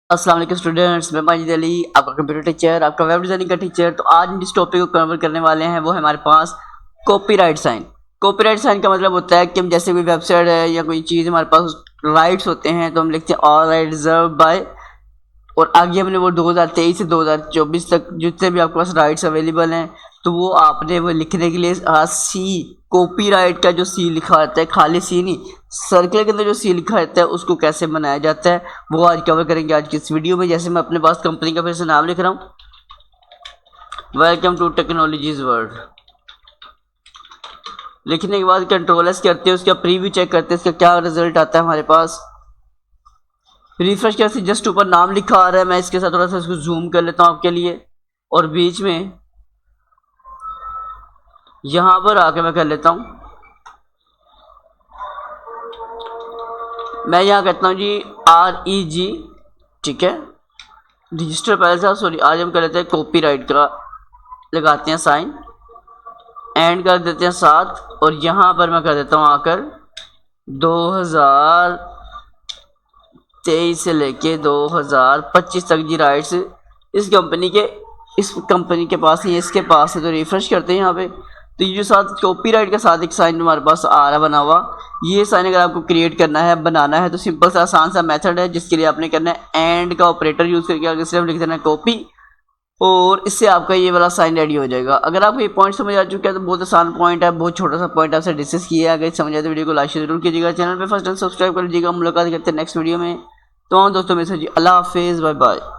अस्सलाम वालेकुम स्टूडेंट्स, मैं माजिद अली, आपका कंप्यूटर टीचर, आपका वेब डिज़ाइनिंग का टीचर। तो आज जिस टॉपिक को कवर करने वाले हैं वो है हमारे पास कॉपीराइट साइन। कॉपीराइट साइन का मतलब होता है कि हम जैसे कोई वेबसाइट है या कोई चीज़ हमारे पास राइट्स होते हैं तो हम लिखते हैं ऑल राइट रिजर्व बाय, और आगे हमने वो 2023 से 2024 तक जितने भी आपके पास राइट्स अवेलेबल हैं तो वो आपने वो लिखने के लिए सी, कॉपीराइट का जो सी लिखा रहता है, खाली सी नहीं, सर्कल के अंदर जो सी लिखा रहता है उसको कैसे बनाया जाता है वो आज कवर करेंगे आज की इस वीडियो में। जैसे मैं अपने पास कंपनी का फिर से नाम लिख रहा हूँ, वेलकम टू टेक्नोलॉजीज वर्ल्ड। लिखने के बाद कंट्रोल एस करते हैं, उसका प्रीव्यू चेक करते हैं, इसका क्या रिजल्ट आता है हमारे पास। रिफ्रेश करते जस्ट ऊपर नाम लिखा आ रहा है, मैं इसके साथ थोड़ा सा इसको जूम कर लेता हूँ आपके लिए, और बीच में यहाँ पर आके मैं कर लेता हूँ, मैं यहाँ कहता हूँ जी REG, ठीक है, रजिस्टर पहले था, सॉरी, आज हम कर लेते हैं कॉपीराइट का, लगाते हैं साइन, एंड कर देते हैं 7, और यहाँ पर मैं कर देता हूँ आकर 2023 से लेके 2025 तक जी राइट्स इस कंपनी के पास है, इसके पास है। तो रिफ्रेश करते हैं यहाँ पे, तो ये जो साथ कॉपीराइट के साथ एक साइन हमारे पास आ रहा है बना हुआ। ये साइन अगर आपको क्रिएट करना है, बनाना है, तो सिंपल सा आसान सा मेथड है जिसके लिए आपने करना है एंड का ऑपरेटर यूज़ करके आगे सिर्फ लिख देना है कॉपी, और इससे आपका ये वाला साइन रेडी हो जाएगा। अगर आपको ये पॉइंट समझ आ चुका है तो बहुत आसान पॉइंट है, बहुत छोटा सा पॉइंट आपसे डिस्कस किया है। अगर समझ आए तो वीडियो को लाइक जरूर कीजिएगा, चैनल पे फर्स्ट टाइम सब्सक्राइब कर लीजिएगा। मुलाकात करते हैं नेक्स्ट वीडियो में। तो दोस्तों मेरे से जी अल्लाह हाफिज़, बाय बाय।